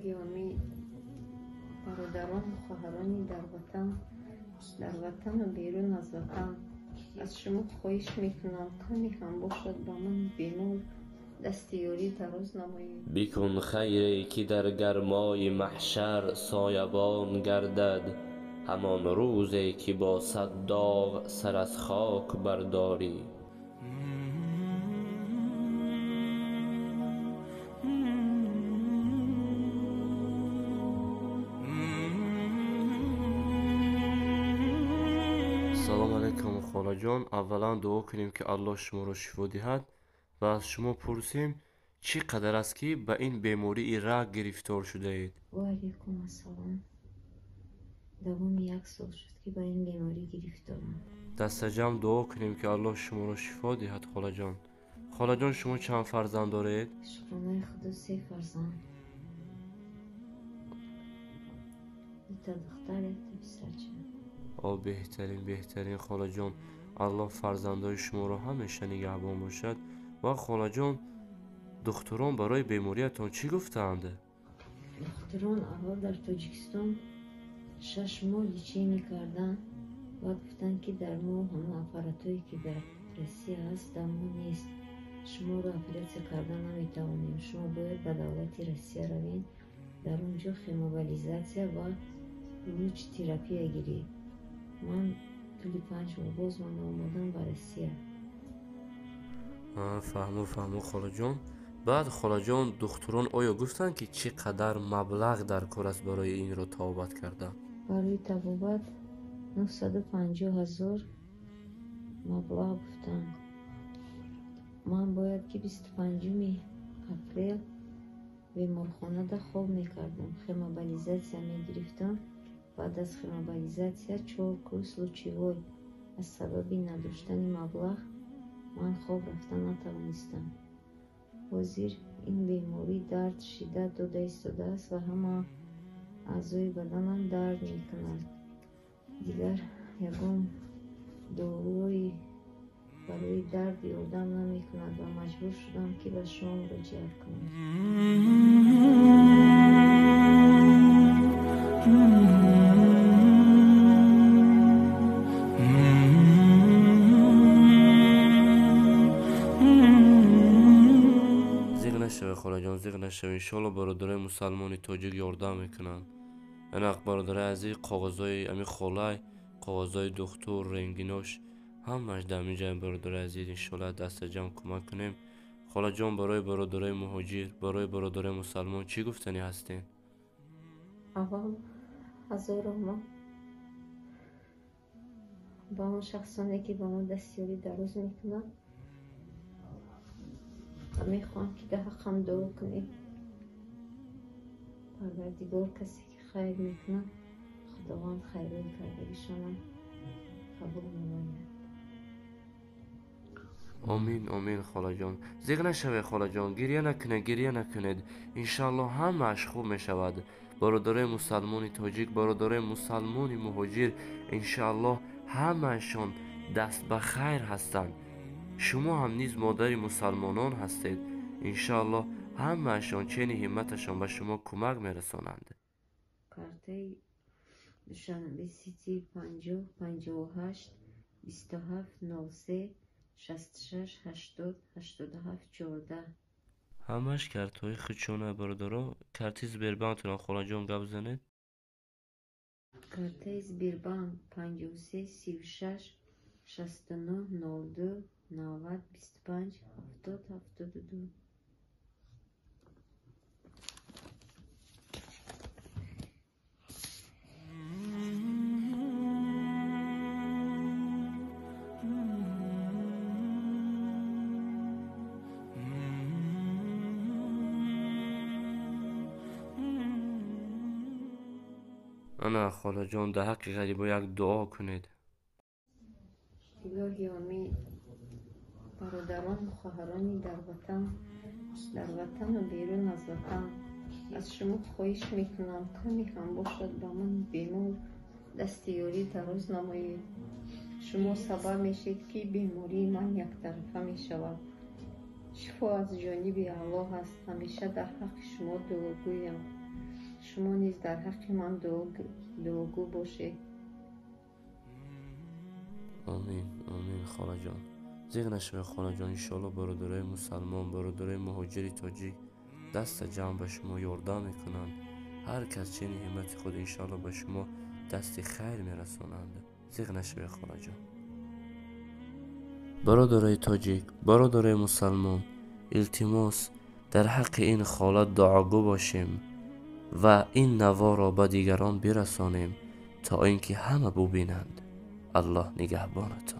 گرامی برادران و خواهرانی در وطن و بیرون از وطن، از شما خواهش میکنم کمی هم باشد با من بیمار دستیاری دراز نمایید. بیکن خیری که در گرمای محشر سایبان گردد، همان روزی که با صد داغ سر از خاک برداری. سلام علیکم خاله جان. اولا دعا کنیم که الله شما را شفا دهد و از شما پرسیم چقدر است که به این بیماری رگ گرفتار شده اید؟ و علیکم السلام. دوام 1 سال شد که با این بیماری گرفتارم. دست جمع دعا کنیم که الله شما را شفا دهد خاله جان. خاله جان شما چند فرزند دارید؟ شکرانه خدا 3 فرزند، 2 دختر 1 پسرچه. بهترین خاله جان. الله فرزندای شما را همیشه نگهبان باشد. و خاله جان دکتران برای بیماریتان چی گفتند؟ دکتران اول در تاجیکستان 6 ماه لیچی میکردن و گفتن که در ما همه اپاراتایی که در روسیه هست در ما نیست، شما رو اپراسیون کردن نمیتوانیم، شما باید به دولت روسیه روین، در اونجا خیموبیلیزاسیون و روچ تراپی گیرید. من طول 5 ماه باز من آمدم به روسیه. فهمو خاله جان. بعد خاله جان دکتران آیا گفتن که چقدر مبلغ در کار است برای این رو توبت کردن؟ برای توبت 950,000 مبلغ گفتن. من باید که 25 اپریل بیمارخانه ده خواب میکردم، خیموبیلیزاسیون میگرفتم. بعد از خیموبیلیزاسیون 4 کورس لوچیوی. از سبب نداشتن مبلغ من خواب رفتن نتوانستم. حاضر این بیماری درد شدت داده ایستاده است و همه اعضای بدنم درد میکند. دیگر یگان داروی برای درد یادم نمیکند و مجبور شدم که به شما مراجعه کنم. خاله جان زیغ نشوی. انشالله برادرای مسلمانی تاجیک یاردم میکنن. انق برادرای عزیز کاغذای امی خاله، کاغذای دکتر، رنگیناش همش در اینجا برادرای عزیز انشالله دست جمع کمک کنیم. خاله جان برای برادرای مهاجر، برای برادرای مسلمان چی گفتنی هستین؟ اول هزار رحمت با اون شخصانی که با ما دستیاری دراز میکنن و میخوام که ده حقم دعا کنید. پروردگار کسی که خیر میکنه خداوند خیری کردگیشان قبول نماید. آمین خاله جان. زیغ نشوی خاله جان. گریه نکنید. انشالله همش خوب میشود. برادرای مسلمانی تاجیک، برادرای مسلمانی مهاجر انشالله همهشان دست به خیر هستند. شما هم نیز مادر مسلمانان هستید. انشالله همهشان چنین همتشان به شما کمک میرسانند. کارته دوشنبه 30 50 58 27 93 66 80 87 14. همش کارتای خودشونه برادرها. کارت زبیربانکتون خاله جان گپ بزنید. کارته زبیربانک 53 36 69 02 90 25 70 72. انا خاله جان در حق غریبا یک دعا کنید. الهی آمین. برادران و خواهرانی در وطن و بیرون از وطن، از شما خواهش میکنم کمی هم باشد با من بیمار دستیاری دراز نمایید. شما سبب میشید که بیماری من یک طرفه میشود. شفا از جانب الله است. همیشه در حق شما دعا گویم. شما نیز در حق من دعاگو باشید. آمین آمین خاله جان. زیغ نشوه خاله جان. انشالله برادرای مسلمان، برادرای مهاجر تاجیک دست جمع به شما یاردم میکنند. هر کس چنین همت خود انشالله به شما دست خیر میرسانند. زیغ نشوه خاله جان. برادرای تاجیک، برادرای مسلمان، التماس در حق این خاله دعاگو باشیم و این نوا را به دیگران برسانیم تا اینکه همه ببینند. الله نگهبانتان.